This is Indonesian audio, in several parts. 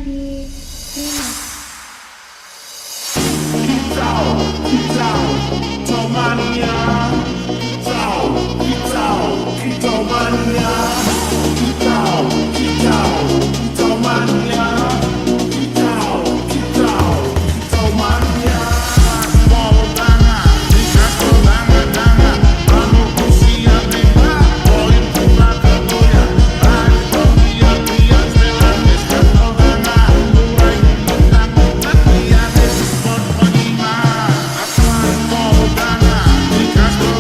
di Remix. Kicau, kicau, kicau mania. Kicau, kicau, kicau mania. Kicau, kicau, kicau mania. Kicau, kicau, kicau mania. Mau tangan, dikasih tangan-tangan. Lalu usia lima, poin pula kegoyang. Hari pembiak-biak, selanis kacau tangan. Mulai mentang-mentang dia sport penyimak. Apa mau tangan, dikasih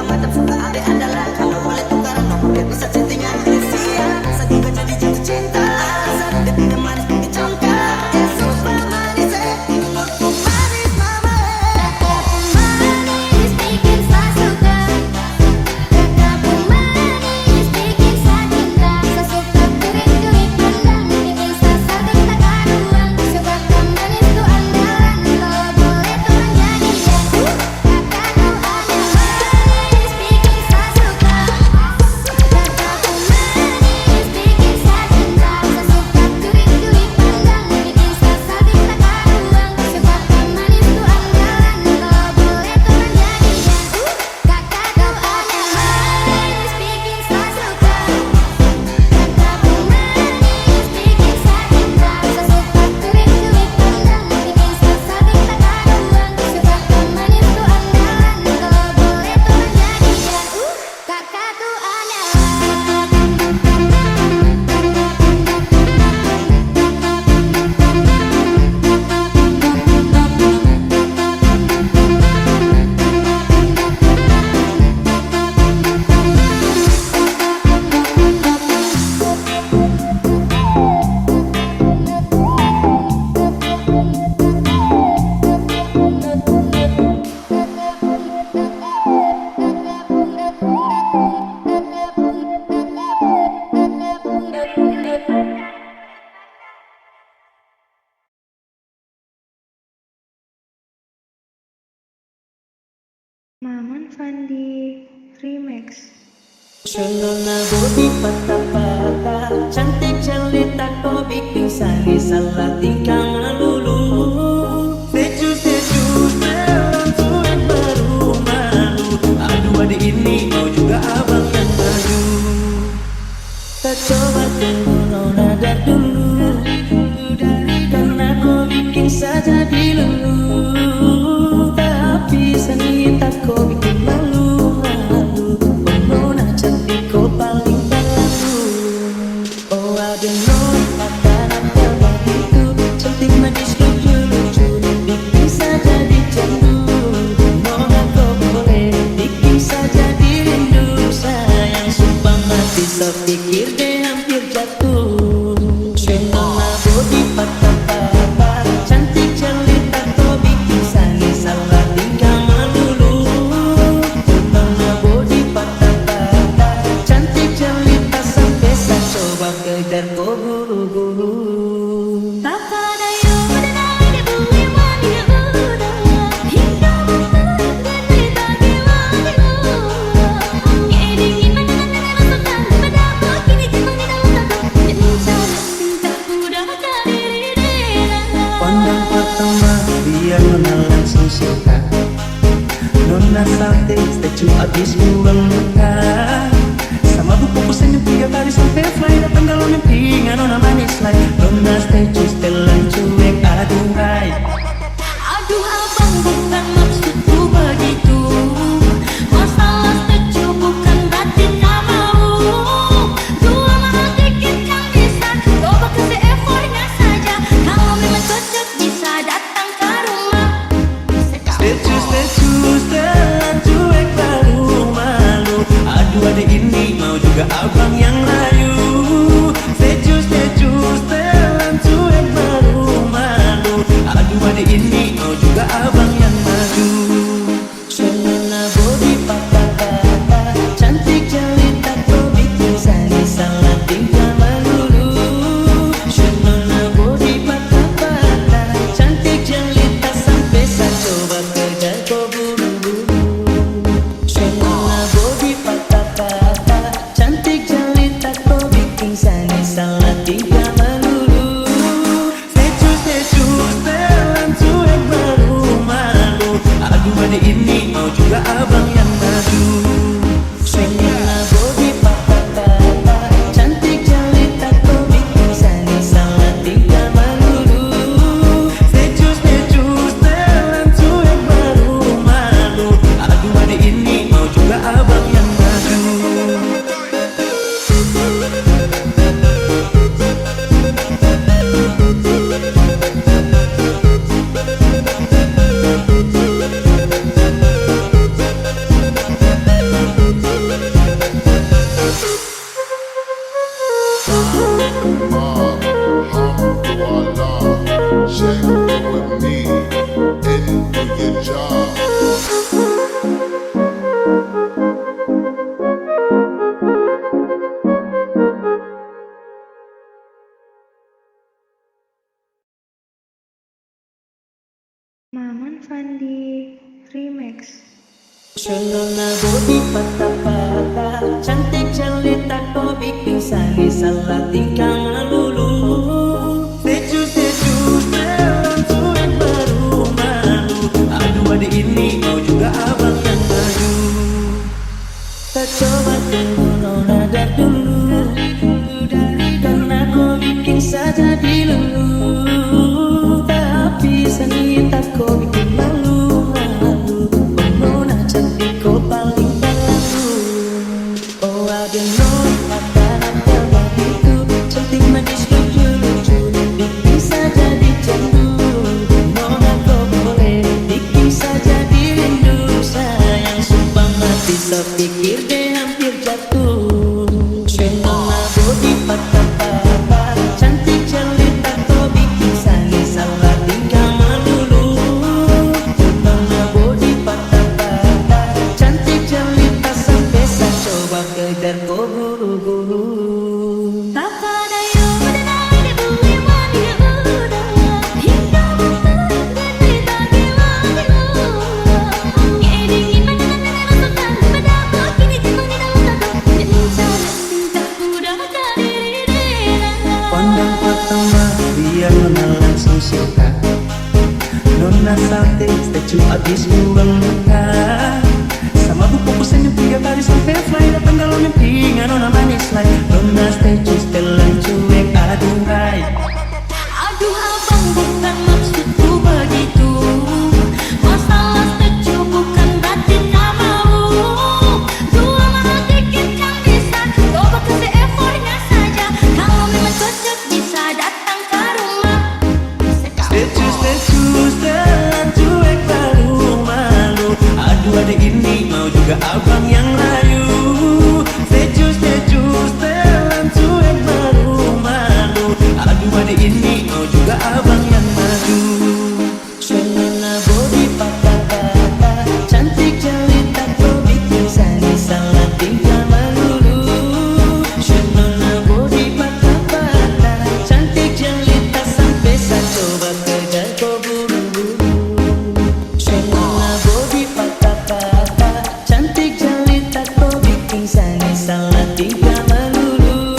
macam suka ada andalan. Kalau boleh tukaran nomor biar bisa chattingan. Sia, saking gak jadi jatuh cinta. Alasan dia tidak manis bikin congkak. Dia super manis, menurutku manis mama. Kakakku manis bikin saya suka. Kakakku manis bikin saya cinta. Saya suka kurik-kurik pandang, bikin saya sakit tak karuan. Sebab kau manis tuh andalan, kalau boleh tuh jadian. Kakakku ada manis bikin saya suka. Kakakku manis bikin saya cinta. Saya suka kurik-kurik pandang, bikin saya sakit tak karuan. Sebab kau manis tuh andalan, kalau boleh tuh jadian. Kakakku ada manis bikin saya suka. Kakakku manis bikin saya cinta. Saya suka kurik-kurik pandang, bikin saya sakit tak karuan. Sebab kau manis tuh andalan, kalau boleh tuh jadian. Kakakku Maman Fandi Remix. Nona body patah-patah, cantik jelita kau bikin saya salah tingkah melulu. Seju-seju dalam cuek baru malu. Aduh adik ini mau juga abang yang maju. Kita coba tunggu Nona dari dulu, karena kau bikin saja dilulu. Tapi senita kau bikin malu-malu. Nona cantik kau paling baru. Oh ada Nona makanan yang begitu cantik manis lucu-lucu, bikin saja dicandu. Nona kau boleh bikin saja dirindu. Sayang sumpah mati sepikir deh hampir jatuh. Nona body patah-patah, cantik jelita kau bikin saya salah tingkah melulu. Nona body patah-patah, cantik jelita sampai saya coba kejar kau buru-buru. Pandang pertama biar Nona langsung suka. Nona salting statue abis buang muka. Sama buku pesan yang 3 kali sampai fly. Datang dalam mimpi Nona manis like. Nona statue setelan cuek aduhai. Aduh abang bukan maksudku begitu. Masalah statue bukan berarti tak mau. Dua mahal dikit kan bisa. Coba kasih effortnya saja. Kalau memang cocok bisa datang ke rumah. Statue setelan cuek baru malu. Aduh adik ini mau juga abang yang layu. Statue setelan cuek baru malu. Aduh adik ini mau juga abang yang maju. Nona body patah-patah, cantik jelita kau bikin sani salah tingkah melulu. Seju-seju dalam cuek baru malu. Aduh adik ini kau juga abang yang maju. Tak coba tunggu Nona dari dulu, karena kau bikin saja dilulu. Tapi seni tak kau bikin malu. Nona cantik kau paling baru. Oh ada Nona karakter begitu, cantik manis lucu-lucu, bikin saja dicandu. Nona kau boleh bikin saja dirindu. Sayang sumpah mati sepikir deh hampir jatuh. Nona body patah-patah, cantik jelita kau bikin sani salah tingkah melulu. Nona body patah-patah, cantik jelita sampai saya coba kejar kau buru-buru. Pandang pertama biar Nona langsung suka. Nona salting statue abis buang muka. Sama buku kusen yang 3 kali sampai fly. Datang kalau mimpi Nona manis like. Nona statue setelan cuek aduhai. Aduh abang bukan maksudku begitu. Masalah statue bukan berarti tak mau. Dua mahal tiket yang bisa, coba kasih effortnya saja. Kalau memang cocok bisa datang ke rumah. Statue setelan cuek baru malu. Aduh adik ini mau juga abang yang layu. Statue setelan cuek baru malu. Aduh adik ini mau juga abang yang maju. Nona body patah-patah, cantik jelita kau bikin sani salah tingkah melulu. Nona body patah-patah, cantik jelita sampai saya coba kejar kau buru-buru. Nona body patah-patah, cantik jelita kau bikin sani salah tingkah melulu.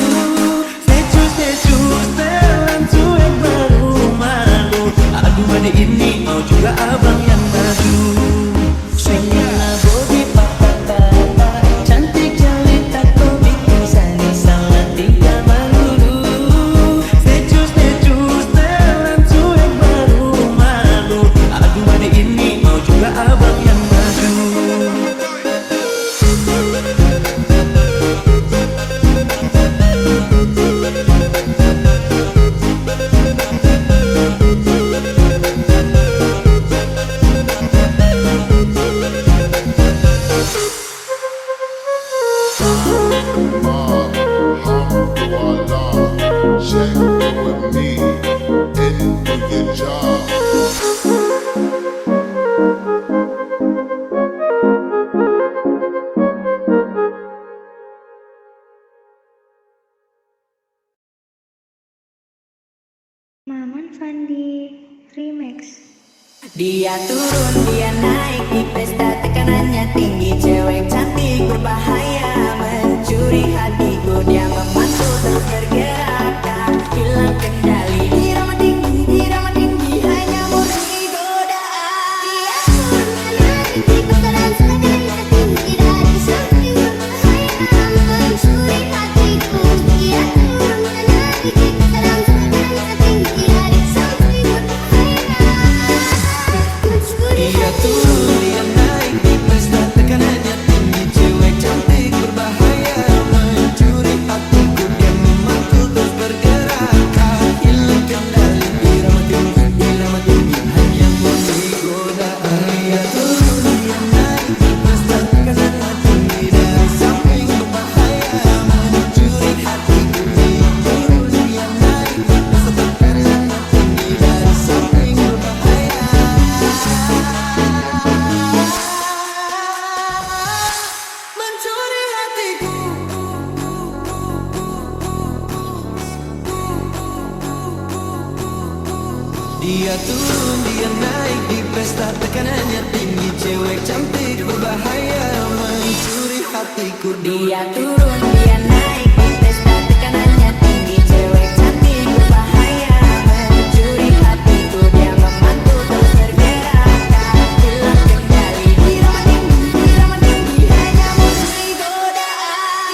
Statue setelan cuek baru malu. Aduh adik ini mau juga abang yang maju. Nona body patah-patah, cantik jelita kau bikin sani salah tingkah melulu. Statue setelan cuek baru malu. Aduh adik ini mau juga abang yang maju. Check with me and do your job. Maman Fandi Remix. Dia turun, dia naik di pesta, tekanannya tinggi. Cewek cantik berbahaya, mencuri hatiku. Dia memantul terus bergerak, tak hilang kendali. Irama tinggi, hanya murni godaan. Dia turun menarik di kotoran sebagai tinggi dari sambil berhayal mencuri hatiku. Dia turun menarik di kotoran sebagai tinggi dari sambil berhayal mencuri Dia hatiku. turun, dia naik di pesta, tekanannya tinggi. Cewek cantik Dia turun, dia naik di pesta, tekanannya tinggi, cewek cantik berbahaya mencuri hatiku. Dia turun, dia naik di pesta, tekanannya tinggi, cewek cantik berbahaya mencuri hatiku. Dia memantul terus bergerak, tak hilang kendali. Irama tinggi, hanya memberi godaan.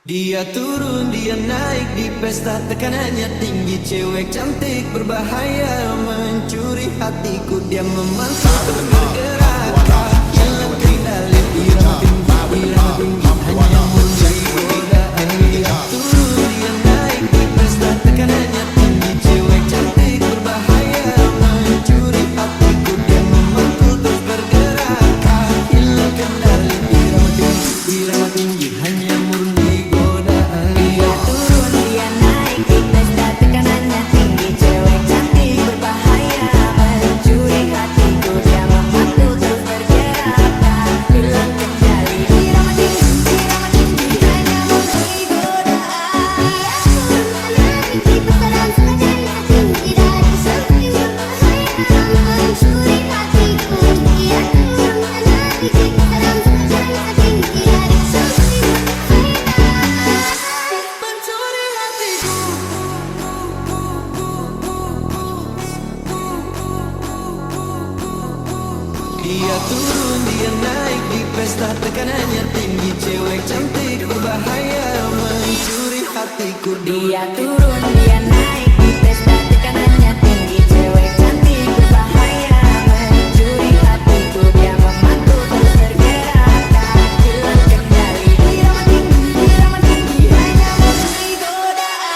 Dia turun, dia naik di pesta, tekanannya tinggi, cewek cantik berbahaya mencuri hatiku. Dia memantul terus bergerak, tak hilang kendali. Irama tinggi, hanya memberi godaan. Dia turun, dia naik di pesta, tekanannya tinggi, cewek cantik berbahaya mencuri hatiku. Dia memantul terus bergerak, tak hilang kendali. Irama tinggi, hanya murni godaan. Dia turun, dia naik di pesta, tekanannya tinggi, cewek cantik berbahaya mencuri hatiku. Dia memantul terus bergerak, tak hilang kendali. Irama tinggi, hanya memberi godaan. Dia turun, naik di pesta dan sengaja tinggi dari sepi berbahaya mencuri hatiku. Dia turun, naik di pesta dan sengaja tinggi dari sepi berbahaya Mencuri hatiku. Dia turun, dia naik di pesta, tekanannya tinggi, cewek cantik berbahaya mencuri hatiku. Dia turun, dia naik di pesta, tekanannya tinggi, cewek cantik berbahaya mencuri hatiku. Dia memantul terus bergerak, tak hilang kendali. Irama tinggi, hanya memberi godaan.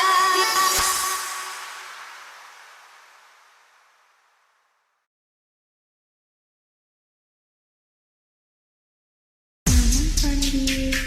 Sandi Remix.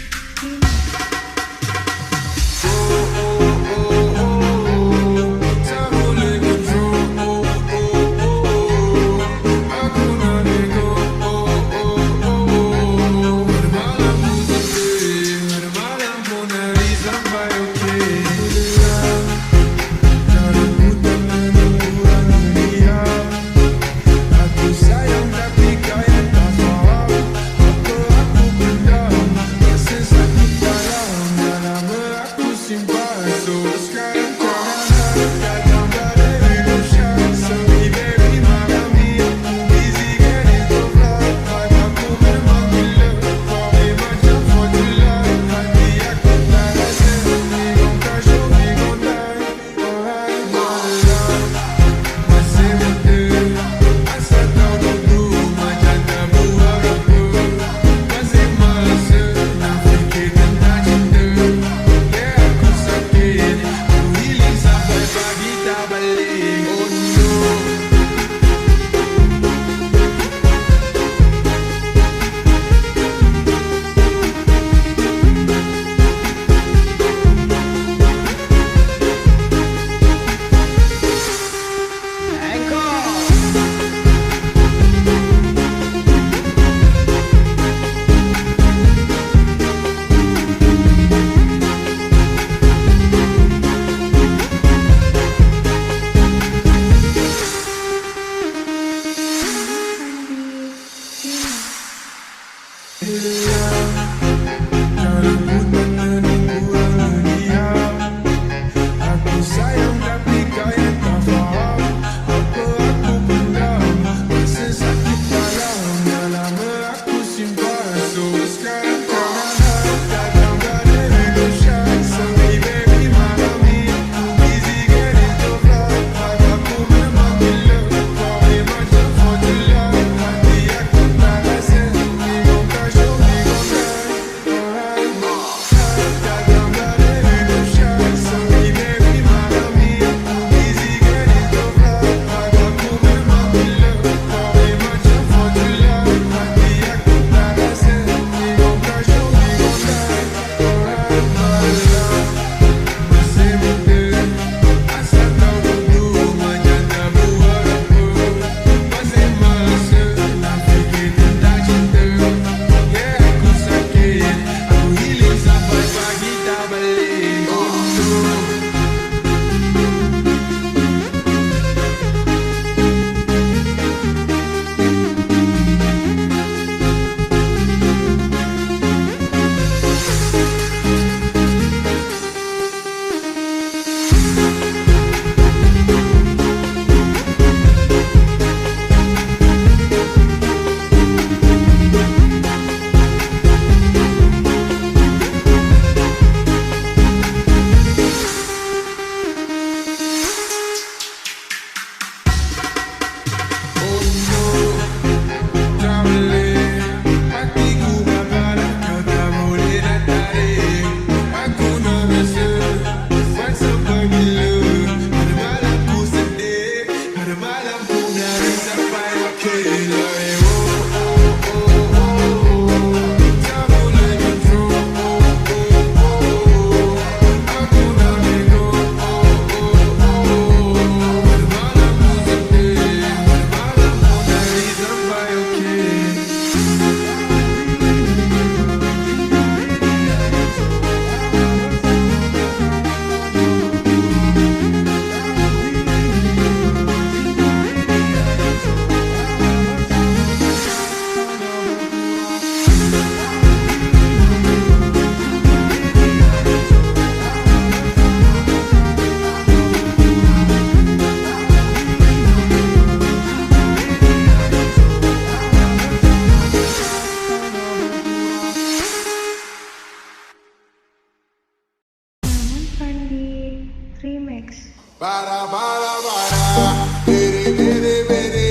Bara, bara, bara, bere, bere, bere.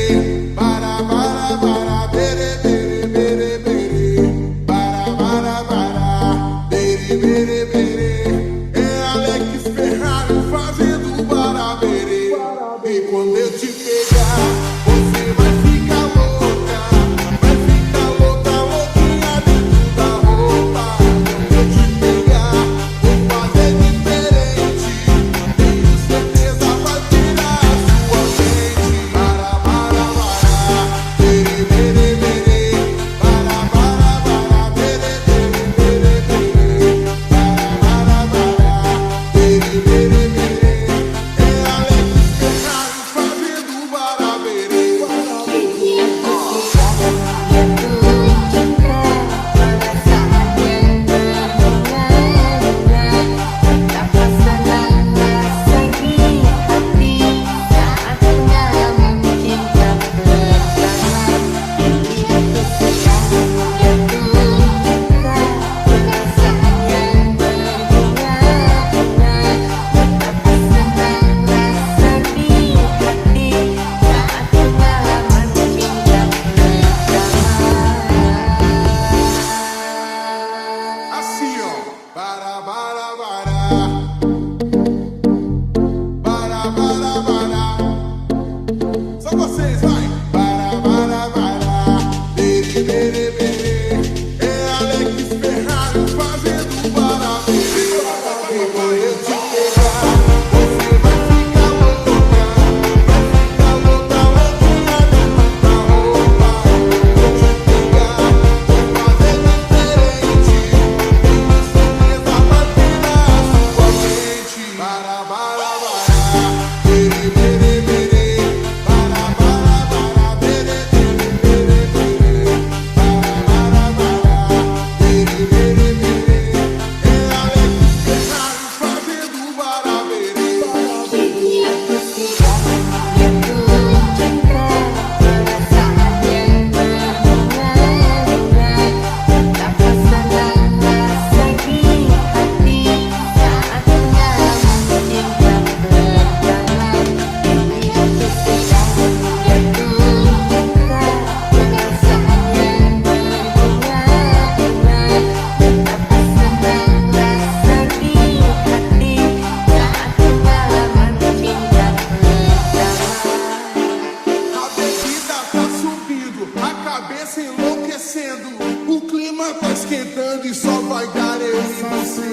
Bara, bara, bara, bere, bere, bere, bere. Bara, bara, bara, bere, bere, bere. É Alex Ferrari fazendo barabere. E quando eu te pegar, você vai ficar louca. Vai ficar louca, louquinha dentro da roupa. Quando eu te pegar, vou fazer diferente. Tenho certeza vai tirar a sua mente. Bara, bara, bara, bere, bere, bere. Bara, bara, bara, bere, bere, bere, bere. Bara, bara, bara, bere, bere, bere. É Alex Ferrari fazendo barabere. Assim, ó. Bara, bara, bara. Bara, bara, bara. Só vocês, vai. Bara, bara, bara. Bere, bere, bere. É Alex Ferrari fazendo barabere. E quando eu te pegar, você vai ficar louca. Vai ficar louca, louquinha dentro da roupa. Quando eu te pegar, vou fazer diferente. Tenho certeza vai tirar a sua mente. Bara, bara, bara, bere, bere, bere. Bara, bara, bara, bere, bere, bere, bere. Bara, bara, bara, bere, bere, bere. É Alex Ferrari fazendo barabere. A bebida tá subindo, a cabeça enlouquecendo. O clima tá esquentando e só vai dar eu e você.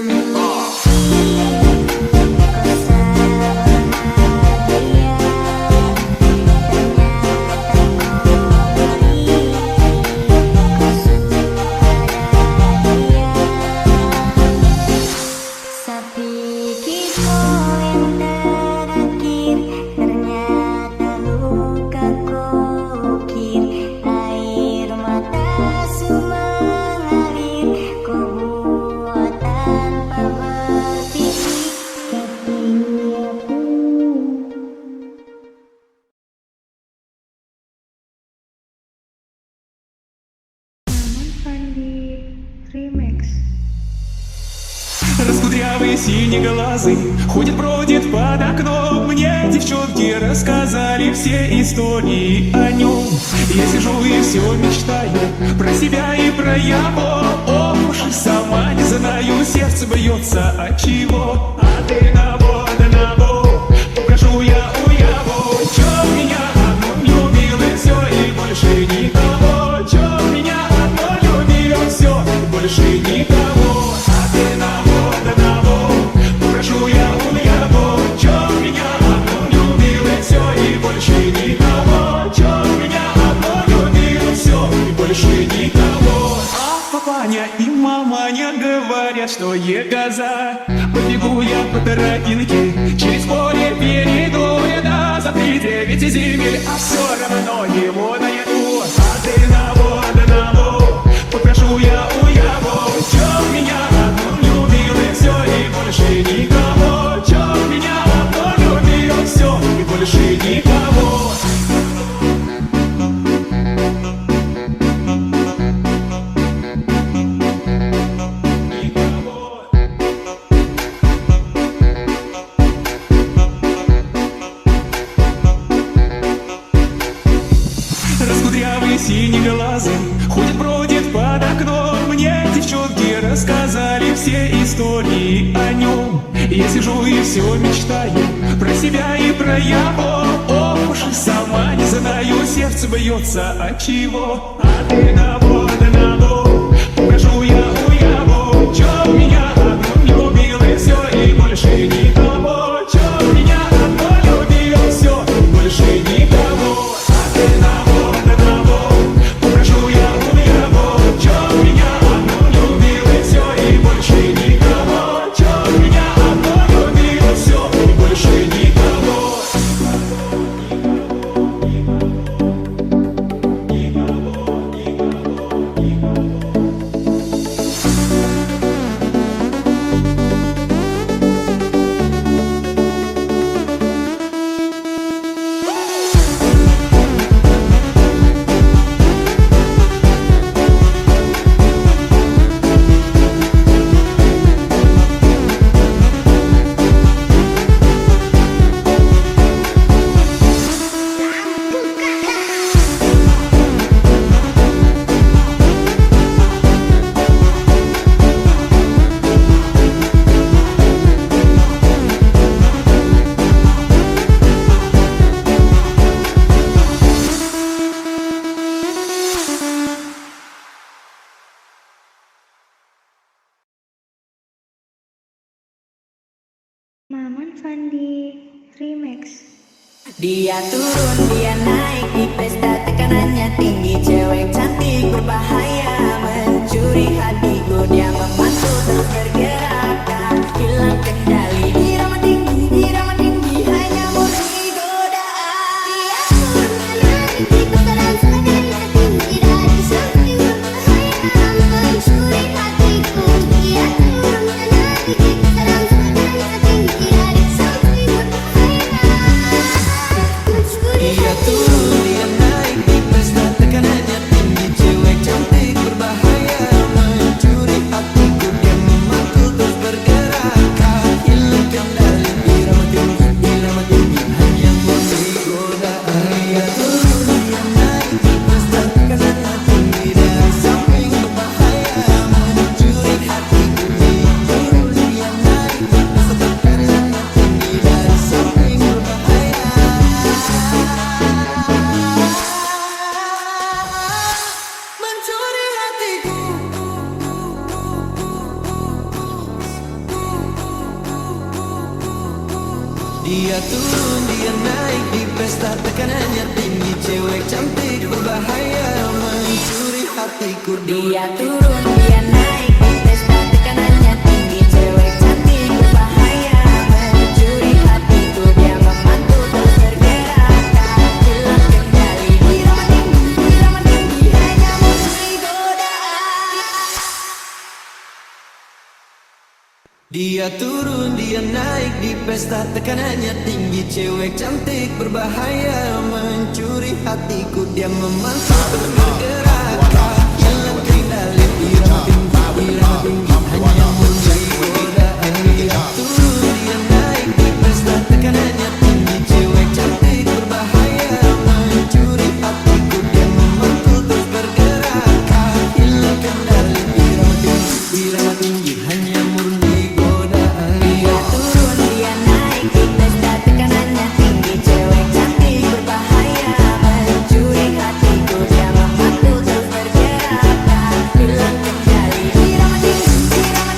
Sepikirku yang terakhir ternyata luka kokir. Air mata mengalir, kau buat tanpa berpikir. Tapi aku Namun Fandi Remix. Раскудрявый синеглазый ходит-бродит под окном. Мне девчонки рассказали все истории о нем. Я сижу и все мечтаю про себя и про его. Ох уж и сама не знаю, сердце бьется от чего. А ты на бок, попрошу я у его. Чё меня одну любил и все, и больше никого. Чё меня одну любил и все, и больше никого. А ты на бок, попрошу я у его. Чё меня одну любил и все, и больше никого. Чё меня одну любил и все, и больше никого. А папаня и маманя говорят, что егоза. Побегу я по тропинке, через поле перейду я за 3-9 земель, а все равно его найду. А ты на бок, попрошу я у его. Чё меня одну любил и все, и больше никого. Чё меня одну любил и все, и больше никого. Никого. все истории о нем. Я сижу и все мечтаю про себя и про его. Ох уж и сама не знаю, сердце бьется от чего. А ты на воду, прошу я у его. Чё меня одну не любил и все, и больше никого. Чё меня одно любил, все, и больше никого. А ты на воду, прошу я у его. Чё меня одну любил и все, и больше никого. Чё меня одно любил, все, и больше никого. Maman Fandi Remix. Dia turun, dia naik di pesta, tekanannya tinggi. Cewek cantik berbahaya, mencuri hatiku. Dia memantul terus bergerak, tak hilang kendali. Irama tinggi, hanya murni godaan. Dia turun naik di putaran tekanannya tinggi. Dari samping berbahaya, mencuri hatiku. Dia turun naik di putaran tekanannya tinggi. Dari samping berbahaya, mencuri Dia turun, dia naik di pesta, tekanannya tinggi. Cewek cantik berbahaya, mencuri hatiku. Dia memantul terus bergerak, tak hilang kendali. Irama tinggi, hanya murni godaan. Dia turun, dia naik di pesta, tekanannya tinggi. Dari samping berbahaya, mencuri hatiku. Dia turun, dia naik di pesta, tekanannya tinggi. Dari samping berbahaya, mencuri hatiku. Dia turun, dia naik di pesta, tekanannya tinggi. Cewek cantik berbahaya, mencuri hatiku. Dia turun, dia naik di pesta, tekanannya tinggi. Cewek cantik berbahaya, mencuri hatiku. Dia memantul terus bergerak, tak hilang kendali. Irama tinggi, hanya murni godaan. Dia turun, dia naik di pesta, tekanannya tinggi. Cewek cantik berbahaya, mencuri hatiku. Dia memantul terus bergerak, tak hilang kendali. Irama tinggi, hanya murni godaan. Dia turun, dia naik di pesta, tekanannya tinggi. Cewek cantik berbahaya, mencuri hatiku. Dia memantul terus bergerak, tak hilang kendali. Irama tinggi, hanya murni godaan. Dia turun, dia naik di pesta, tekanannya tinggi. Cewek cantik berbahaya, mencuri hatiku. Dia memantul terus bergerak, tak hilang kendali. Irama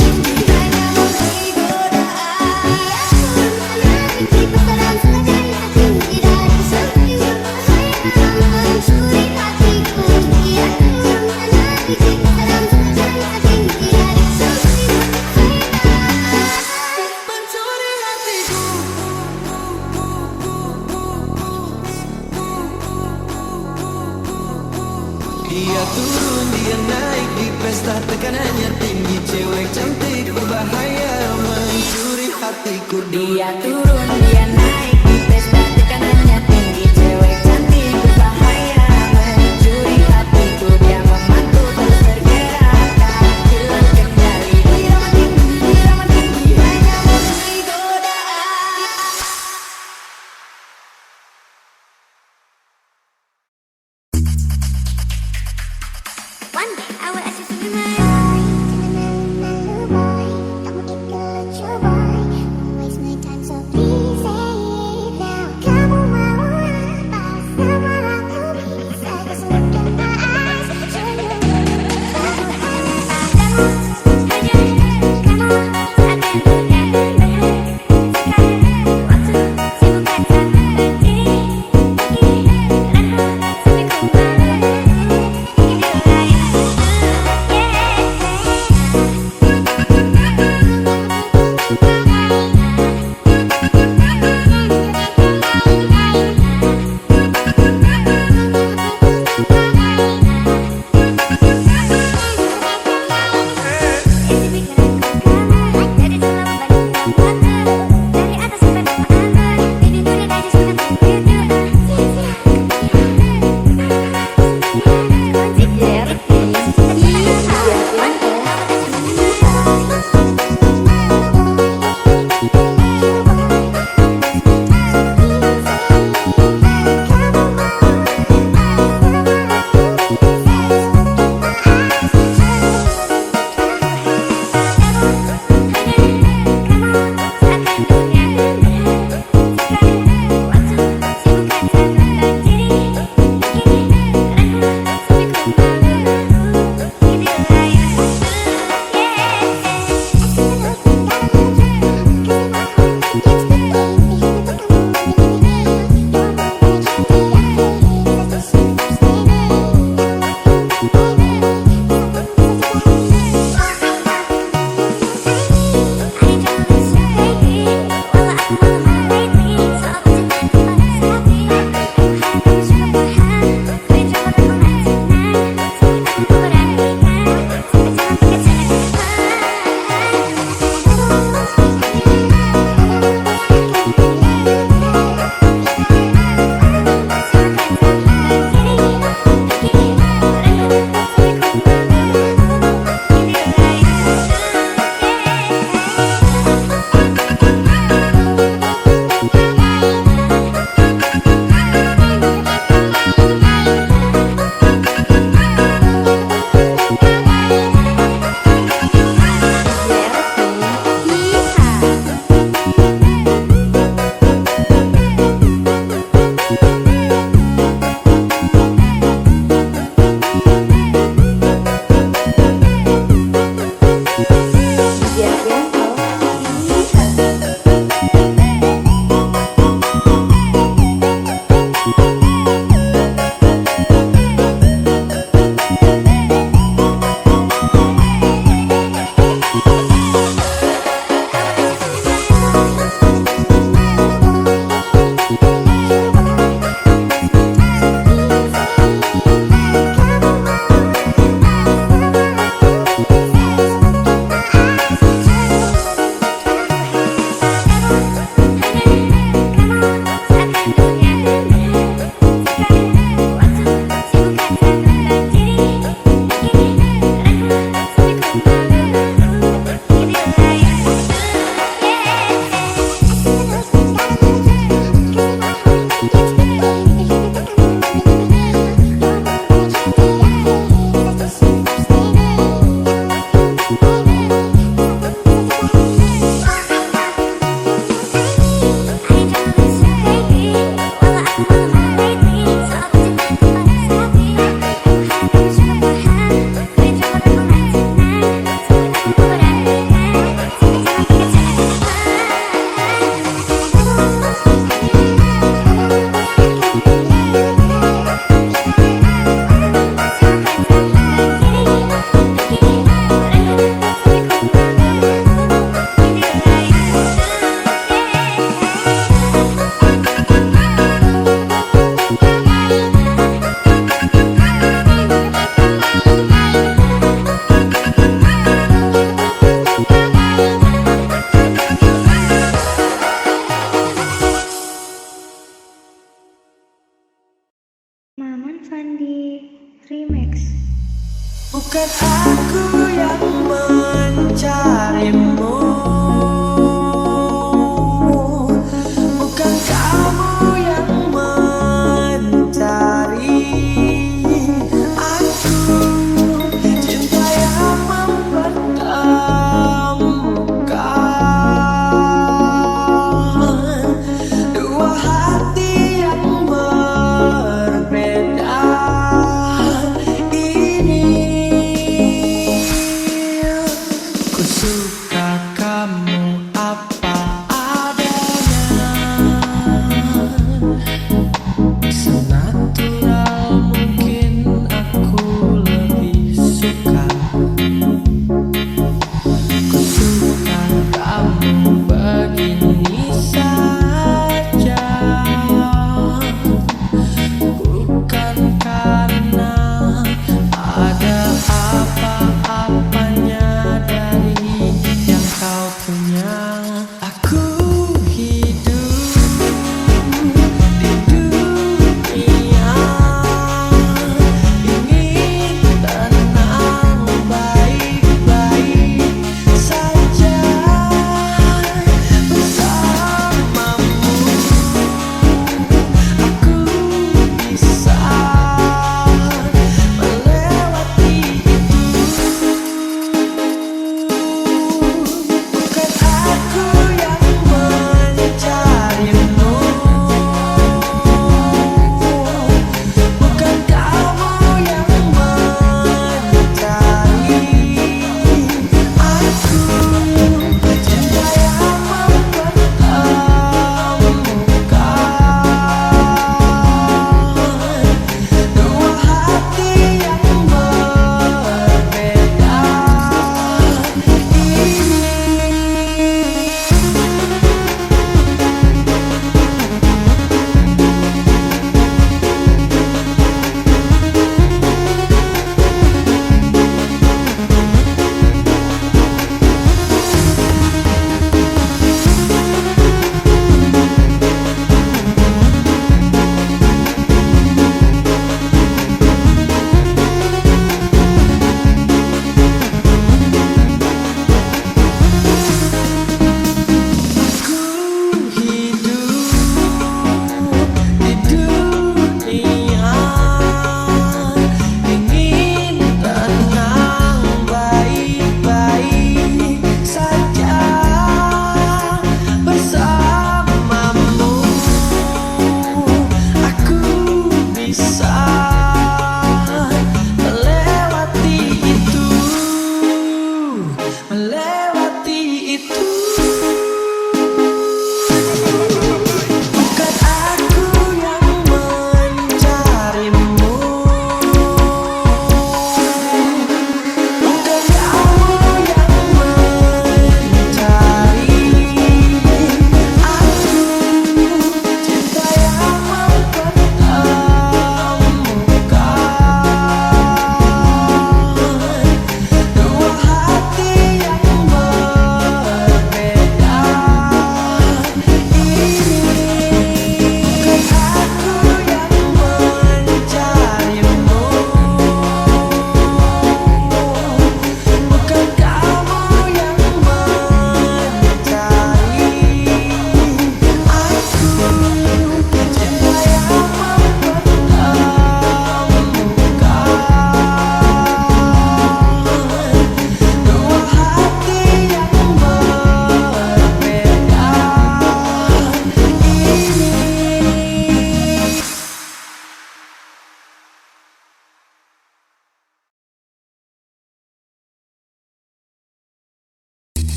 tinggi, hanya murni godaan. naik di putaran tekanannya tinggi. Dari samping berbahaya, mencuri hatiku. Dia turun naik di putaran tekanannya tinggi. Dari samping berbahaya, Mencuri hatiku. Dia turun, dia naik di pesta, tekanannya tinggi. Cewek cantik berbahaya, mencuri hatiku. Dia turun, dia naik di pesta, tekanannya tinggi. Cewek cantik berbahaya, mencuri hatiku. Dia memantul terus bergerak, tak hilang kendali. Irama tinggi, hanya murni godaan. one day I will ask you to be my boy.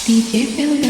DJ Felder.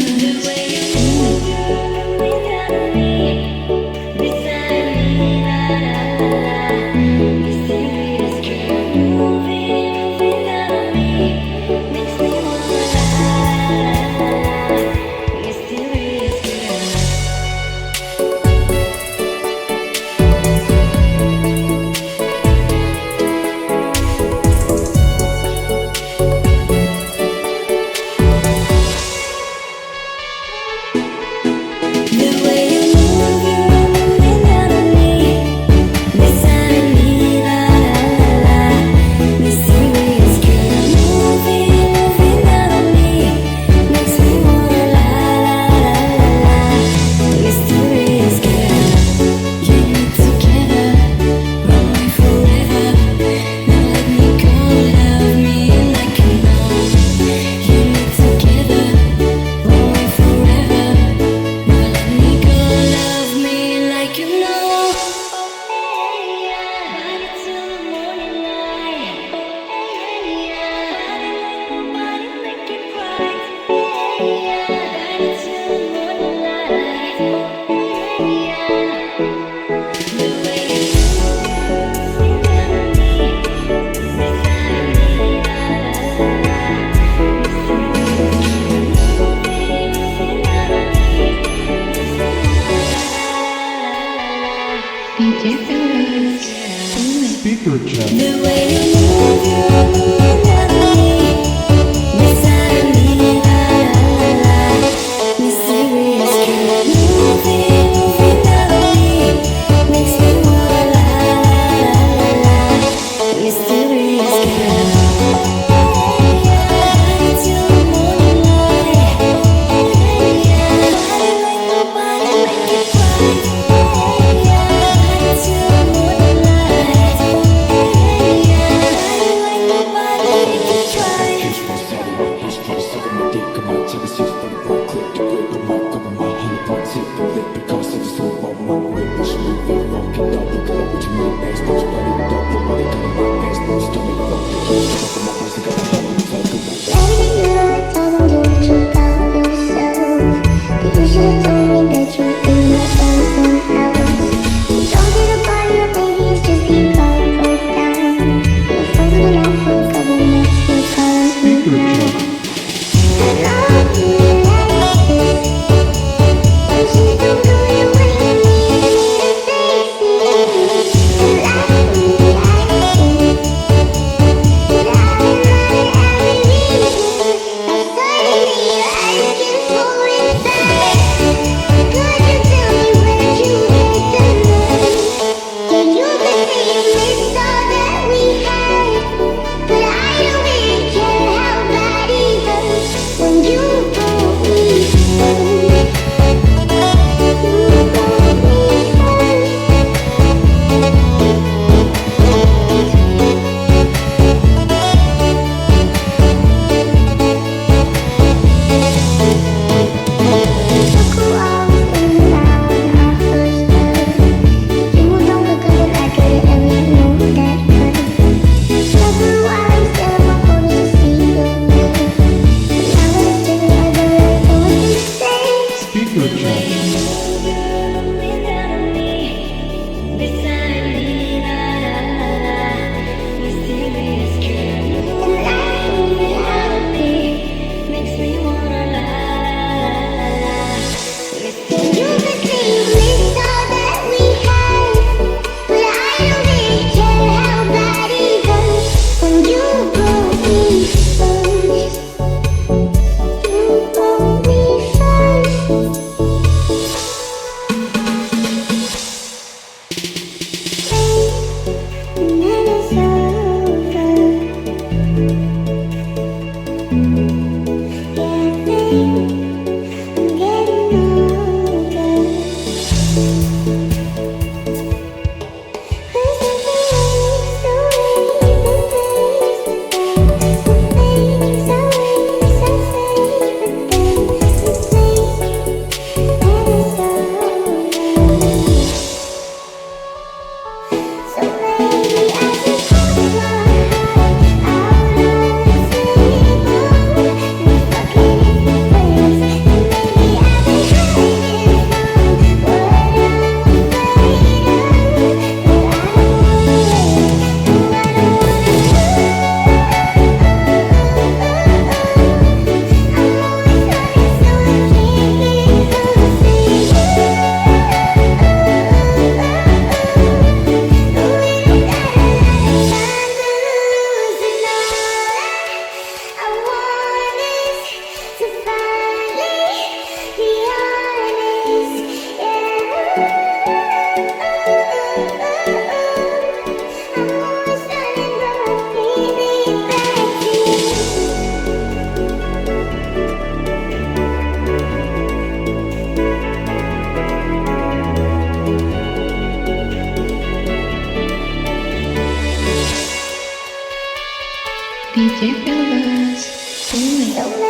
DJ Fellas, Remix.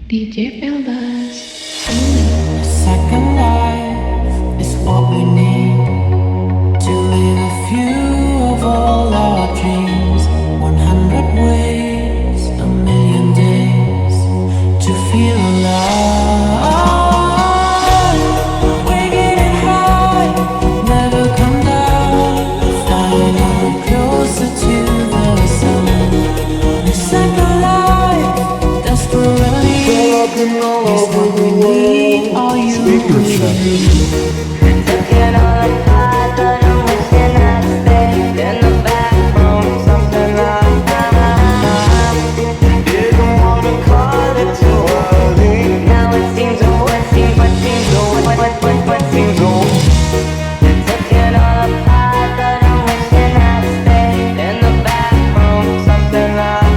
DJ Pelbas. Second life is what we need to live a few of all our dreams. 100 ways, a million days to feel alive. We're getting high, never come down, flying ever closer to the sun. The second life, desperately, is what we need. All you taking all apart, but I'm wishing I'd stayed in the back room, something like didn't wanna call it too early. Now it seems what seems taking all apart, but I'm wishing I'd stayed in the back room, something like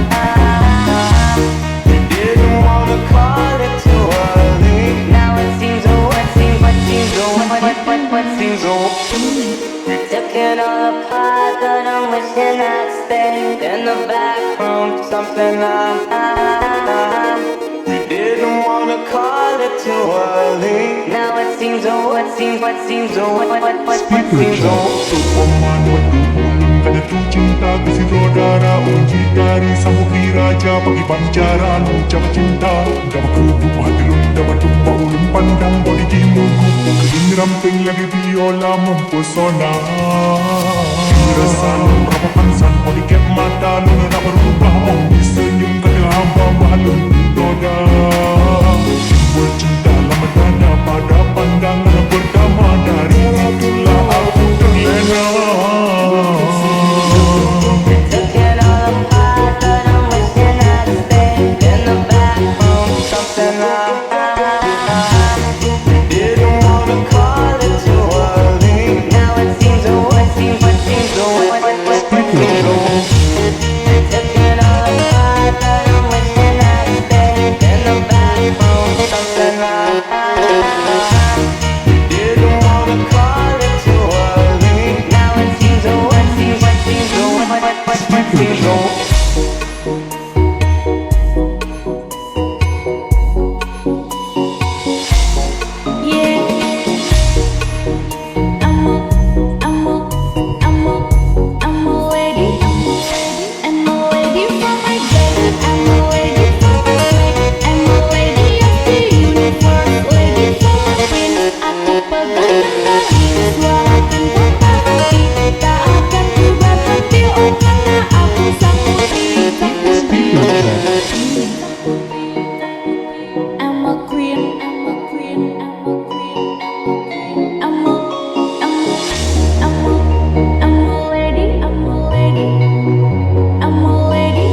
didn't wanna call it too early. Now it seems what seems taking all apart, but I'm wishing I'd stayed in the back room, something like didn't wanna call it too early. Now it seems what seems Superman berdukun kan jatuh cinta kasih saudara uji dari samudri raja bagi pancaran ucap cinta dapat kerubuk hati lun dapat tumpah ulun pandang body jimuku kegini ramping lagi biola mempesona dirasan merapakan san body cap mata lun nak berubah om disenyum kata hamba mahlun doda simbol cinta lama dana pada pandangan pertama dari itulah aku terlena. taking all apart, but I'm wishing I'd stayed in the back room, something like didn't wanna call it too early. Now it seems what seems taking all apart, but I'm wishing I'd stayed in the back room, something like didn't wanna call it too early. Now it seems what seems yeah. I'm a lady. I'm a lady for my baby. I'm a lady for my sweet. I'm a lady of the universe. Lady for my queen. Aku pegang kendali suarakan kata hati. Tak akan berubah hati, oh karena aku sang putri. I'm a queen. I'm a lady. I'm a lady. I'm a lady.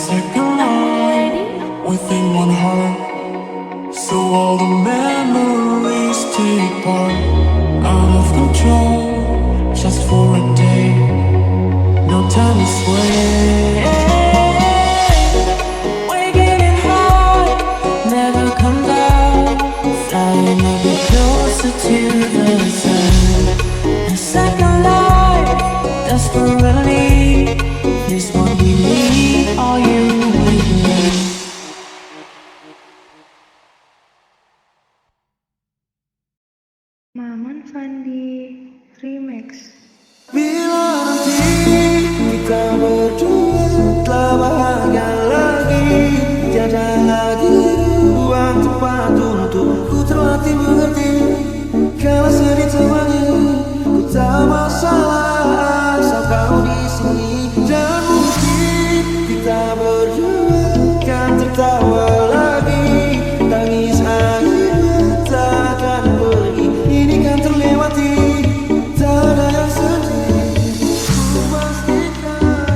Second life within one heart, so all the memories take part. Out of control, just for a day, no time to sway. We're getting high, never come down, flying ever closer to the sun. A second life, desperately, is what we need. Are you with me? Maman Fandi Remix. Bila nanti kita berdua telah bahagia lagi, tiada lagi ruang tempat untuk ku terlatih mengerti. Kalau sedih temani, ku tak masalah asal kau di sini. Dan mungkin kita berdua kan tertawa lagi, tangis air mata akan pergi. Ini kan terlewati, tak ada yang sedih. Ku pastikan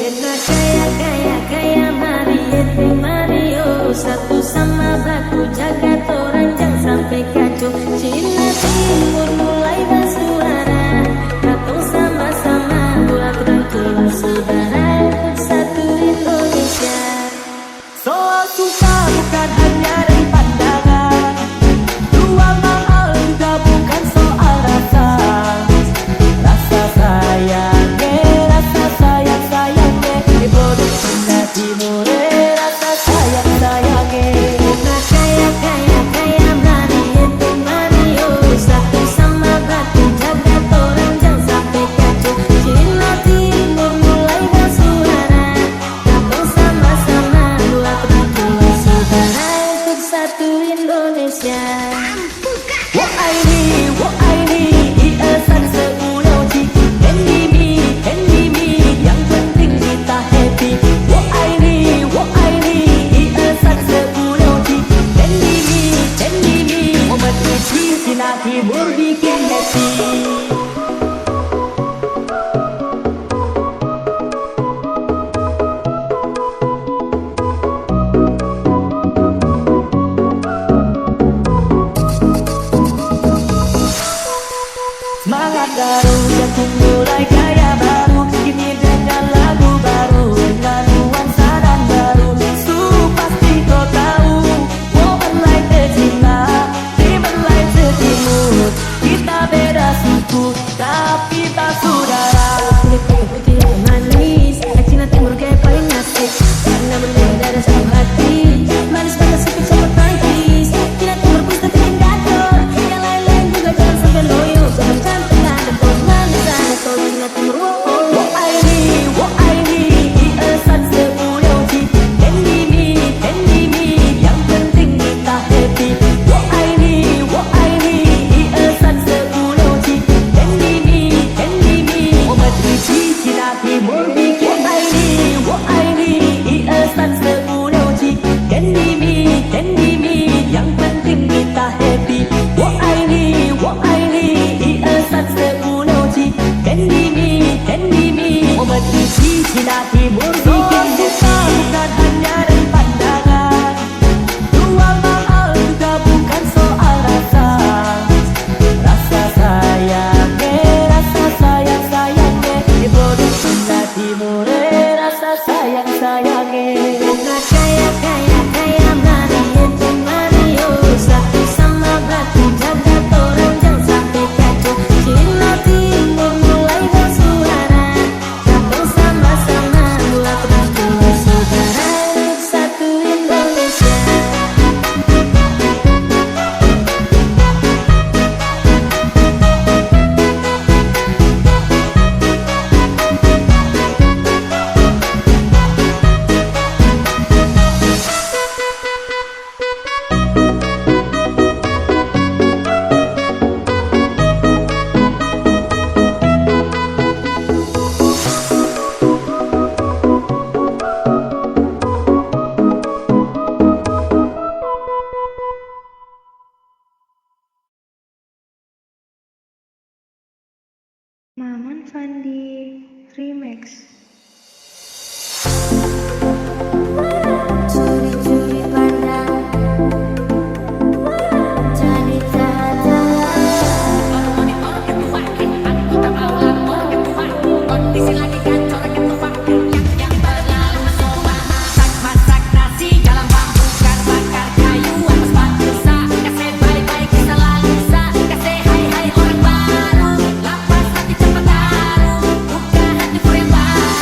Kaya Mario satu sama batu jaga torang jangan sampai kacau. Cina Timur mulai bersuara, katong sama-sama buat rangkulan saudara satu Indonesia. Soal suka bukan hanya dari pandangan, dua mahal juga bukan soal rasa. Rasa sayangnya dibodoh Cina Timur. Mario satu sama batu jaga torang jangan sampai kacau. Cina Timur mulai bersuara, katong sama-sama buat rangkulan saudara untuk satu Indonesia. Wo aini iesan sepuluh ji, Hendy mi yang penting kita happy. Wo aini iesan sepuluh ji, Hendy mi umat uji Cina Timur bikin happy. Semangat baru, jantung mulai gaya baru. Kini dengan lagu baru, dengan nuansa dan baru. Pasti kau tahu, woman like the Cina, woman like the Timur. Kita beda suku, tapi tak saudara. Putih manis, Cina Timur kayak paling asik, karena berbeda dan satu hati. Manis pada suku cepat prancis, Cina Timur pasti terindador. Yang lain-lain juga jangan sampai loyo. Wo aini iesan sepuluh ji, Hendy mi yang penting kita happy. Wo aini iesan sepuluh ji, Hendy mi umat uji Cina Timur bikin wo aini iesan sepuluh ji, Hendy mi yang penting kita happy. Wo aini iesan sepuluh ji, Hendy mi umat uji Cina Timur bikin happy. Bukan hanya dari pandangan, dua mahal juga bukan soal rasa. Rasa sayangnya dibodoh Cina Timur. Rasa sayangnya kaya Mario satu sama batu jaga torang jangan sampai kacau. Cina Timur mulai bersuara, katong sama-sama buat rangkulan saudara untuk satu Indonesia. Maman Fandi Remix. Curi-curi pandang, jadi jahat. Kondisi lagi kacau, ketua yang berlalu semua. Masak nasi dalam bambu, bakar kayu atas batu sa. Kasih baik-baik selalu sa, kasih hai-hai orang baru. Lapas hati cepat taruh, buka hati for yang baru.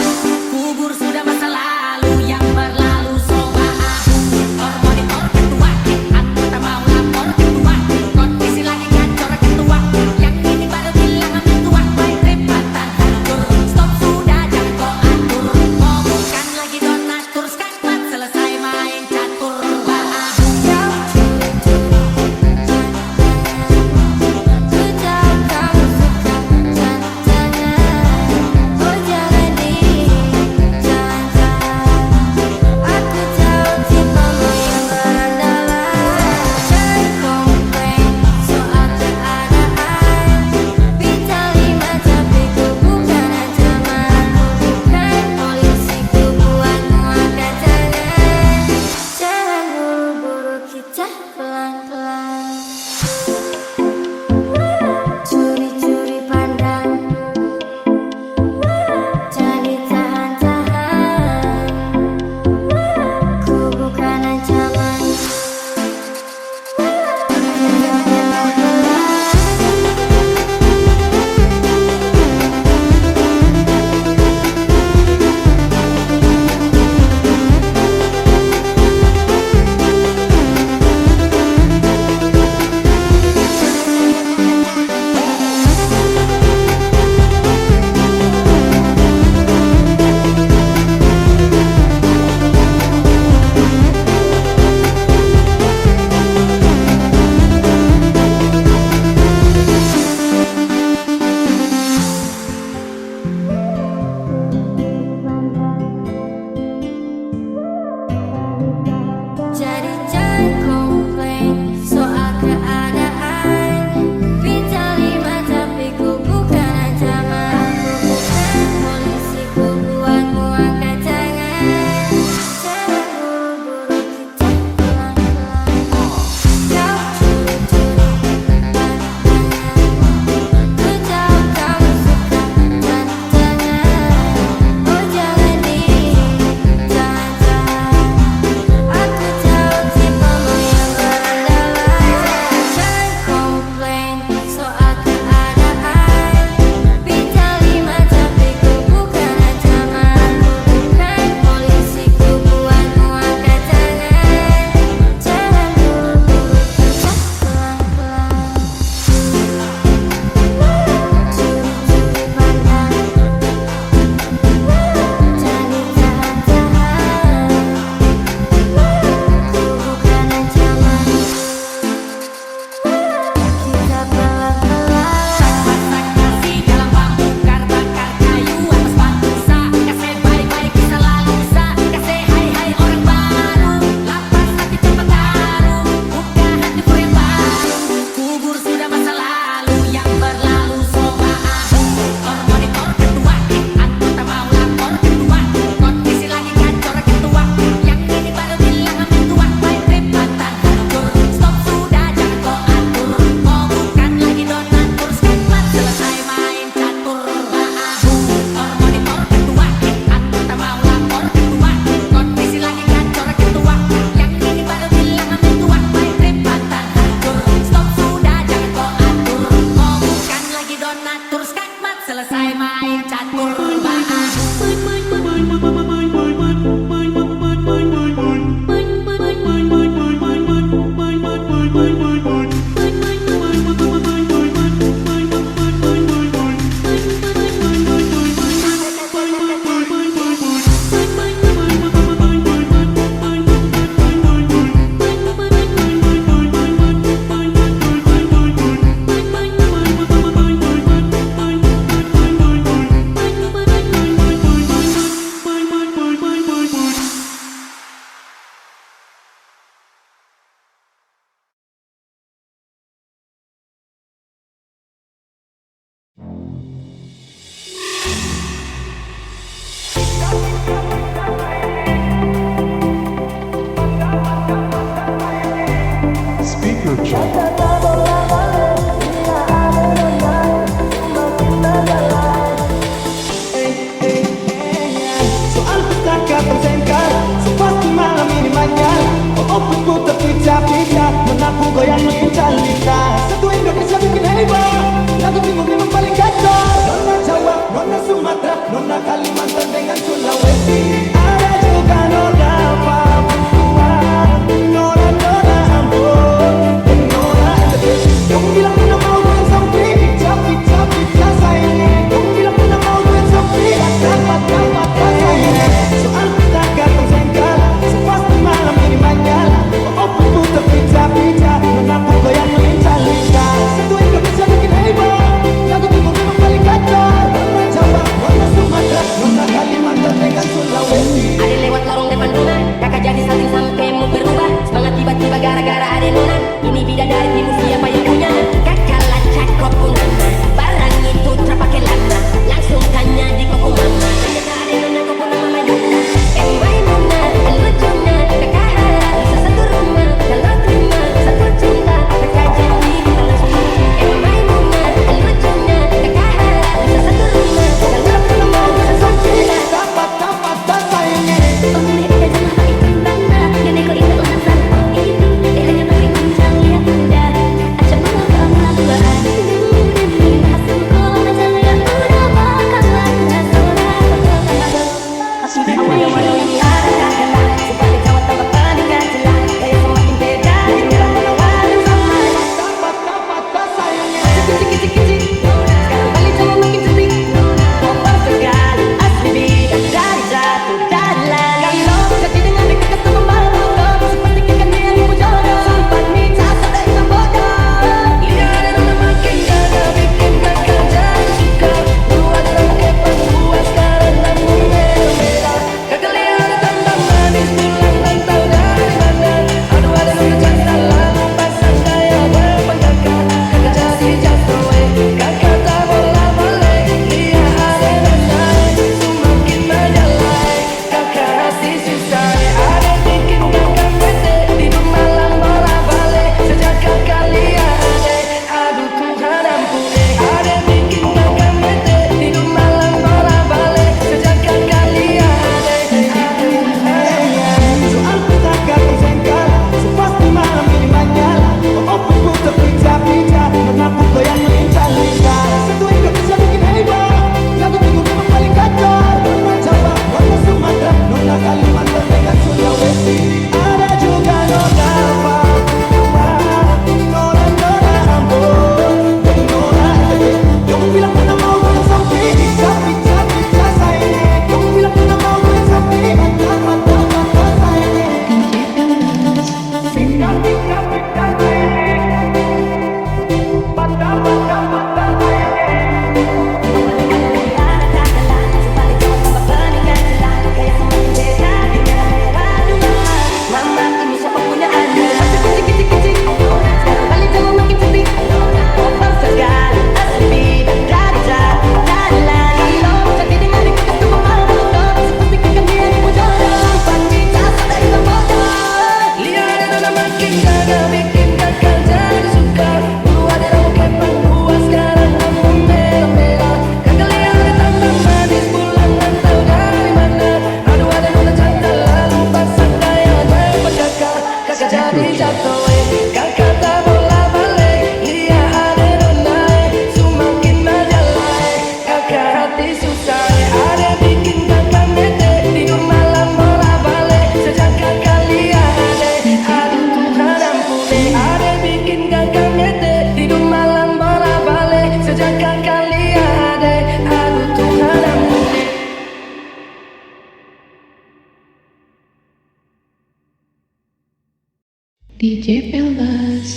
DJ Pelbas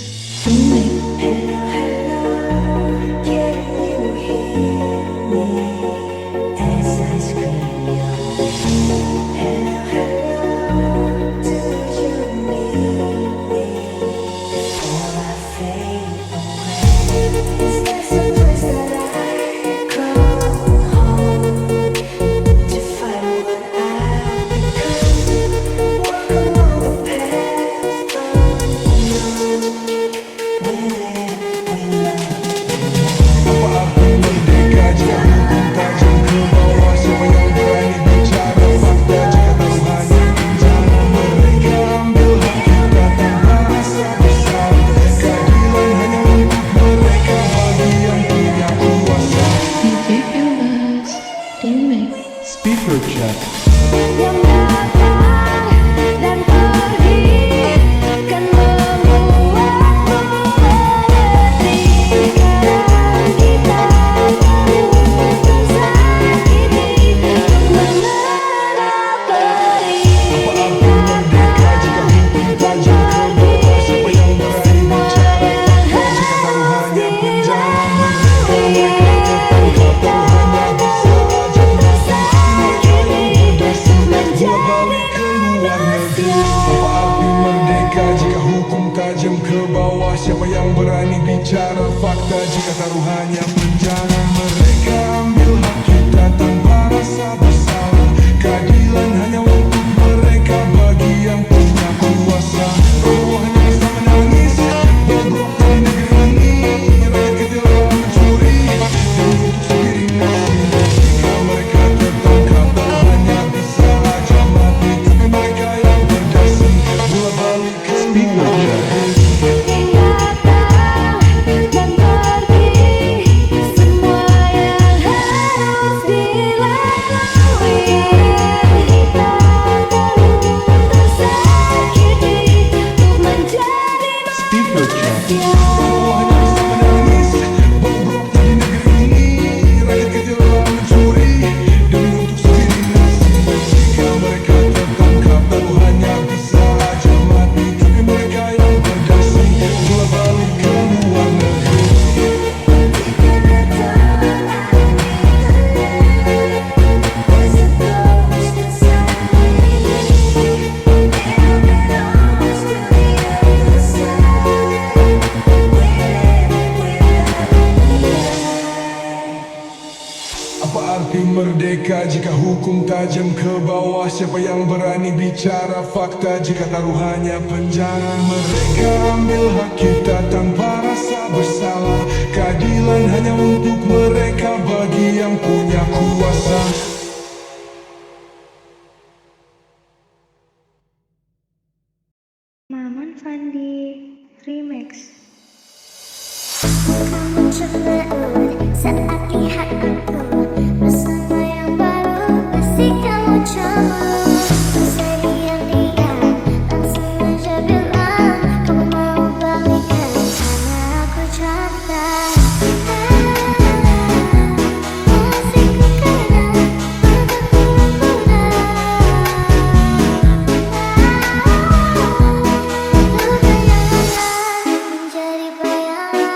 Remix. Speaker check. Yang datang dan pergi kan membuatmu mengerti. Sekarang kita tahu tersakiti mengenal perih. Apa arti merdeka jika hukum tajam ke bawah? Siapa yang berani bicara fakta jika taruhannya penjara? Mereka tertangkap dan hanya bisa aja tajam ke bawah. Siapa yang berani bicara fakta jika taruhannya penjara? Mereka ambil hak kita tanpa rasa bersalah. Keadilan hanya untuk mereka bagi yang punya kuasa. Roh hanya bisa menangis bobrok di negeri ini. Rakyat kecil mencuri dan untuk sepiring nasi. Jika mereka tertangkap dan hanya bisa aja mati, tapi mereka yang berdasi bola balik ke Yang datang dan pergi semua arti merdeka jika hukum tajam ke bawah? Siapa yang berani bicara fakta jika taruhannya penjara? Mereka ambil hak kita tanpa rasa bersalah. Keadilan hanya untuk mereka, bagi yang punya kuasa. Maman Fandi Remix. Kamu cemberut saat lihat aku bersama yang baru, pasti kamu cemburu. Usai diam-diam langsung aja bilang kamu mau balikan karena aku cantik. Kasihku karena luka yang hangat menjadi bayangan.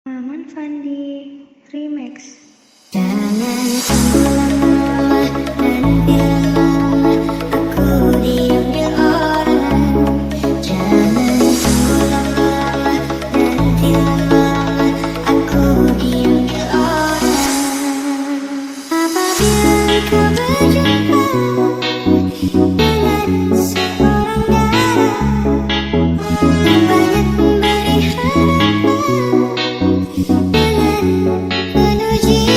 Maman Fandi Remix. Jangan tunggu lama-lama dan bilang mama aku diambil orang. Jangan tunggu lama-lama dan bilang mama aku diambil orang. Apabila kau berjumpa dengan seorang darah yang banyak memberi harapan dengan penuh jiwa.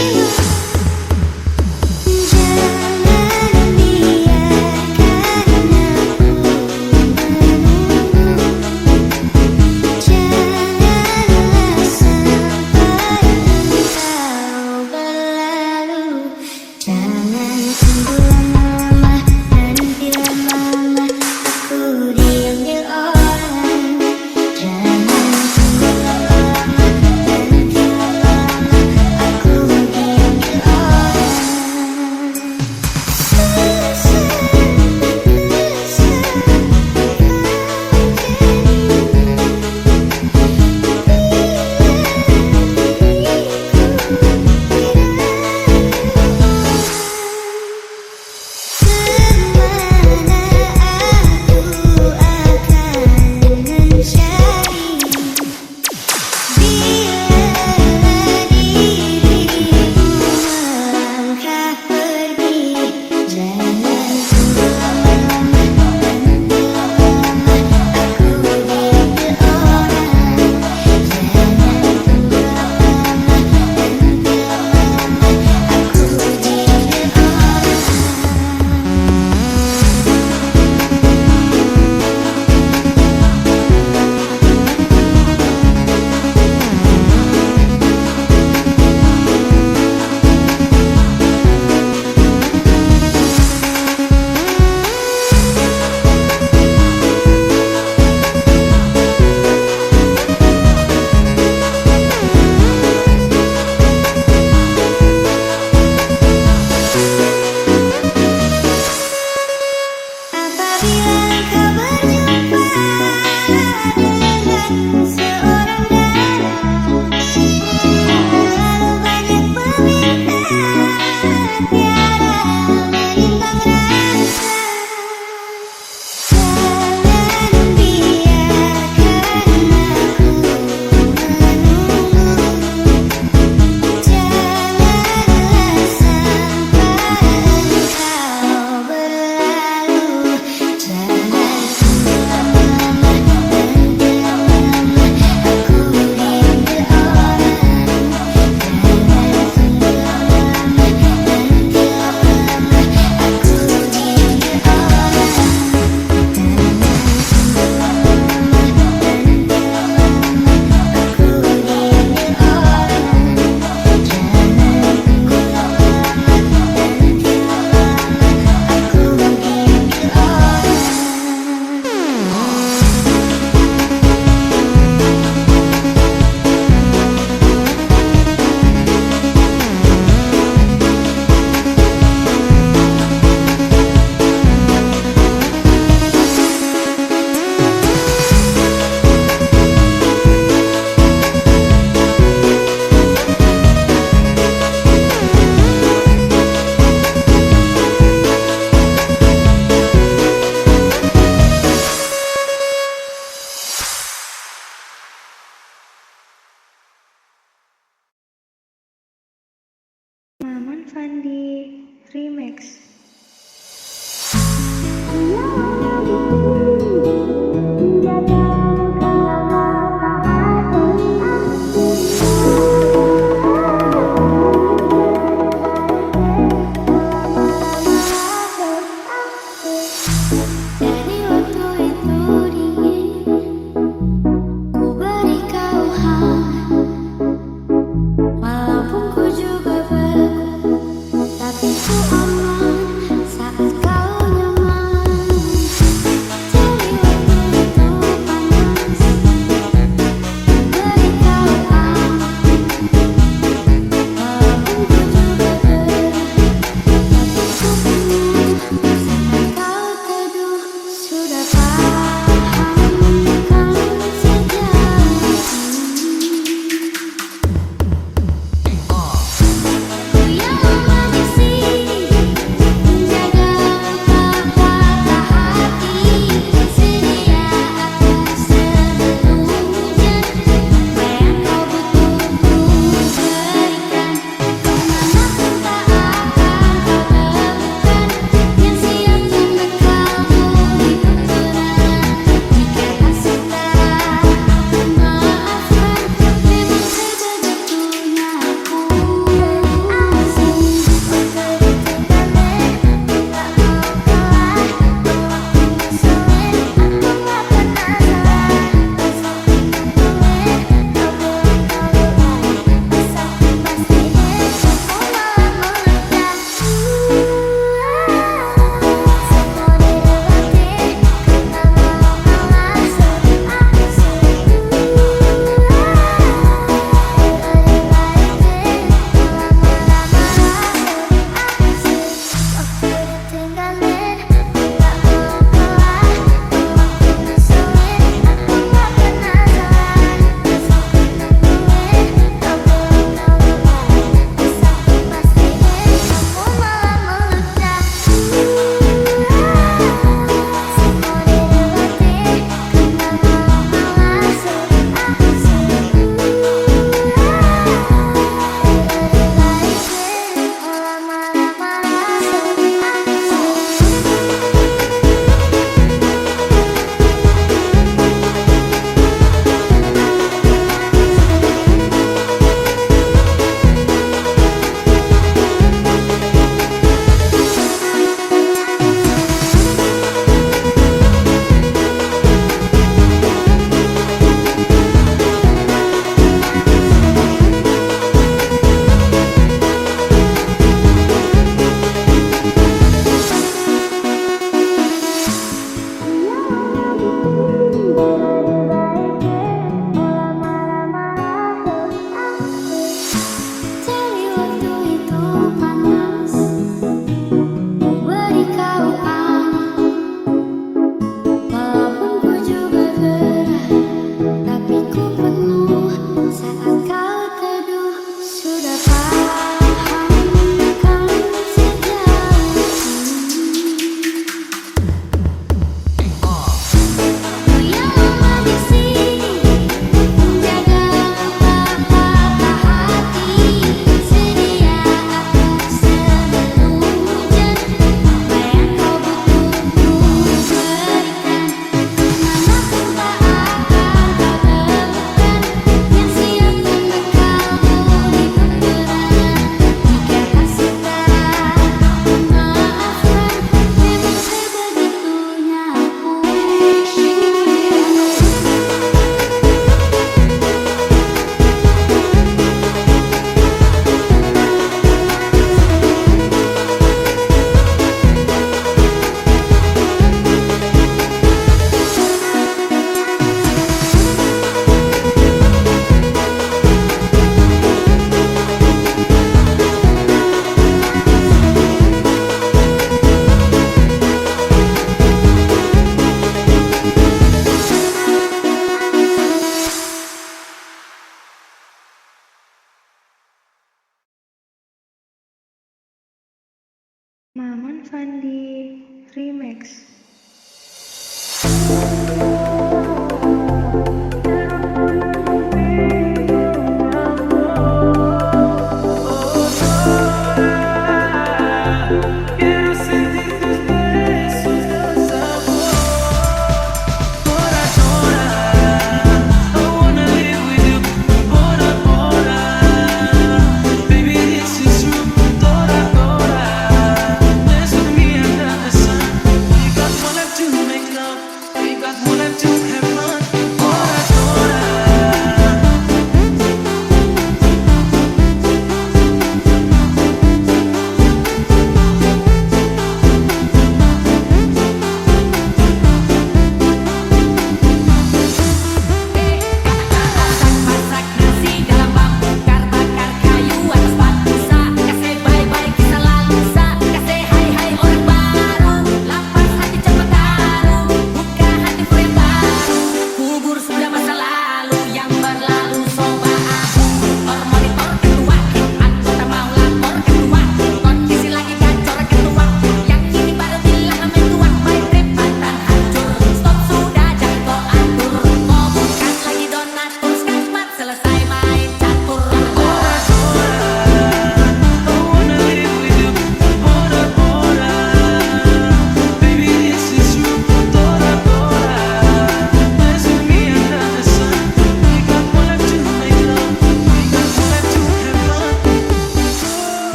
Maman Fandi Remix. Dari waktu itu dingin, ku beri kau hangat. Walaupun ku juga berat, tapi ku aman saat kau nyaman. Dari waktu itu panas, ku beri kau hangat. Walaupun ku juga berat, tapi ku penuh saat kau teduh. Sudah paham kan sejak ku yang lama di sini menjaga kata hati, sedia akan sebelum hujan. Apa yang kau butuh ku berikan, kemanapun tak akan kau temukan yang siap membekalmu di peperangan. Jika kasih tak memaafkan, memang sebegitunya aku. Asing waktu ditinggalin, tak mau kalah. Walaupun ngeselin, aku gak pernah salah. Besok ditungguin, kau boleh kau lupain. Asal ku pastiin, aku malah meledak. Semua dilewatin, karena mau kalah seasik. Waktu ditinggalin, tak mau kalah. Walaupun ngeselin, aku gak pernah salah. Besok ditungguin, kau boleh kau lupain. Asal ku pastiin, aku malah meledak. Semua dilewatin, karena mau kalah seasik. Dari waktu itu panas, ku beri kau hangat. Walaupun ku juga berat, tapi ku penuh saat kau teduh. Sudah paham kan sejak ku yang lama di sini menjaga kata hati, sedia akan sebelum hujan. Apa yang kau butuh ku berikan, kemanapun tak akan kau temukan yang siap membekalmu di peperangan. Jika kasih tak memaafkan, memang sebegitunya aku. Maman Fandi Remix.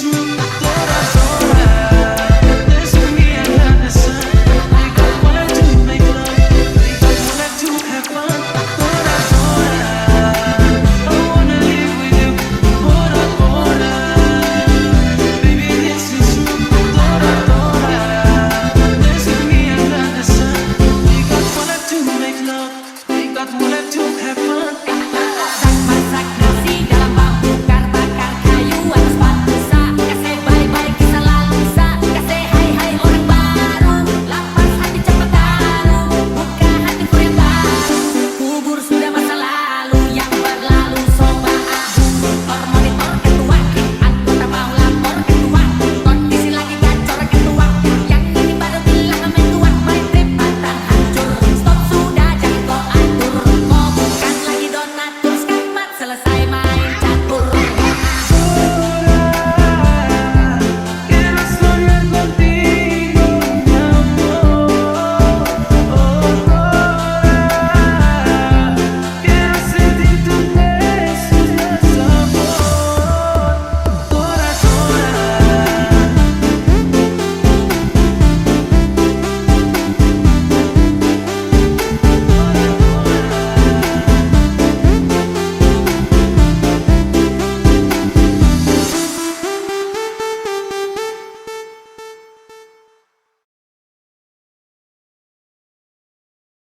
true. Dora, Dora, dance with me under the sun. We got wanna to make love, we got wanna to have fun. Dora, Dora, I wanna live with you. Dora, Dora, baby this is true. Dora, Dora, dance with me under the sun. We got wanna to make love, we got wanna to have fun. Masak nasi dalam bambu bakar kayu atas batu sa. Kasih bye-bye kisah lalu sa. Kasih hai-hai orang baru. Lapas hati cepat tahu. Buka hatiku yang baru. Kubur sudah masa lalu yang berlalu soba aku. Monitor ketua, anggota mau lapor ketua. Kondisi lagi gacor ketua. Yang ini baru bilang amin tua. My trip batang hancur. Stop sudah jangan kau atur. Kau bukan lagi donatur. Skakmat selesai main catur. Quiero soñar contigo, mi amor. Quiero sentir tus besos de sabor. Dora, Dora.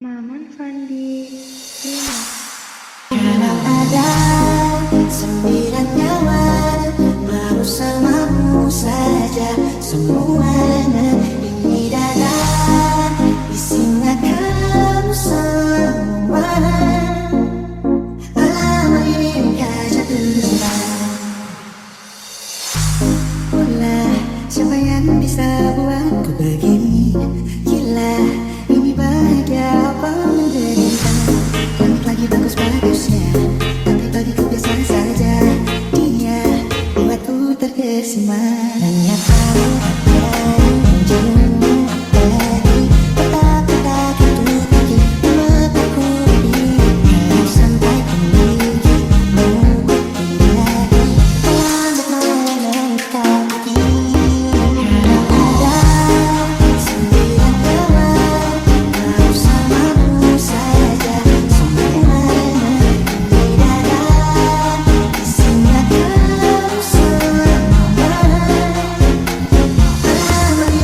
Maman Fandi Remix. Kalau ada 9 nyawa bersamamu saja semuanya ini dada isinya kamu semua. Alam ini kaca tersebut. Ulah siapa yang bisa buatku begini? Gila ini bahagia apa menderita? Langit lagi bagus-bagusnya, tapi bagiku biasa saja. Dia buatku terkesima. Hanya tahu ada menjadimu lagi. Tetapi tak itu lagi mataku ini. Harus sampai memiliki mengikuti lagi. Lambat melangkah begini. Kalau ada 9 nyawa bersamamu saja semuanya di dada isinya kamu semua. Alam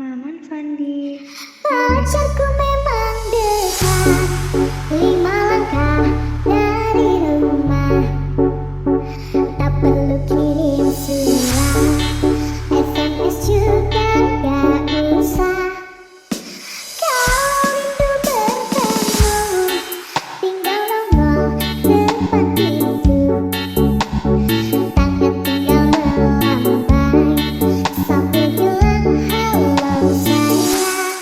Maman Fandi. Pacarku memang dekat, 5 langkah dari rumah. Tak perlu kirim surat, SMS juga gak usah. Kalau rindu bertemu, tinggal nongol depan pintu. Tangan tinggal melambai sambil bilang halo sayang.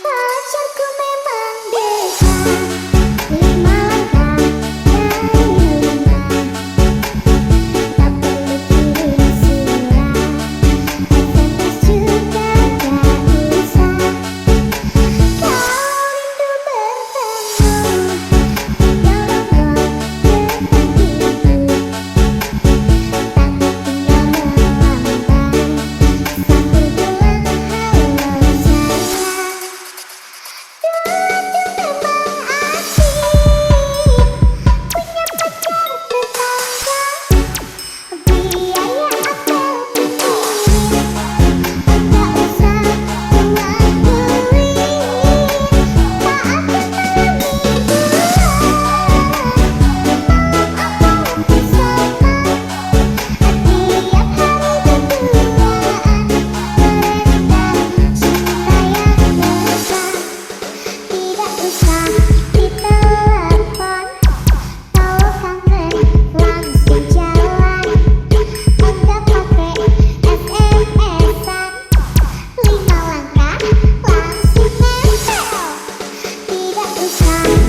Pacarku memang dekat, 5 langkah dari rumah. Tak perlu kirim surat, SMS juga gak usah. Kalau rindu bertemu, tinggal nongol depan pintu. Tangan tinggal melambai sambil bilang halo sayang. Tidak usah ditelepon, kalau kangen langsung jalan. Enggak pakai SMS-an, 5 langkah langsung nempel. Tidak usah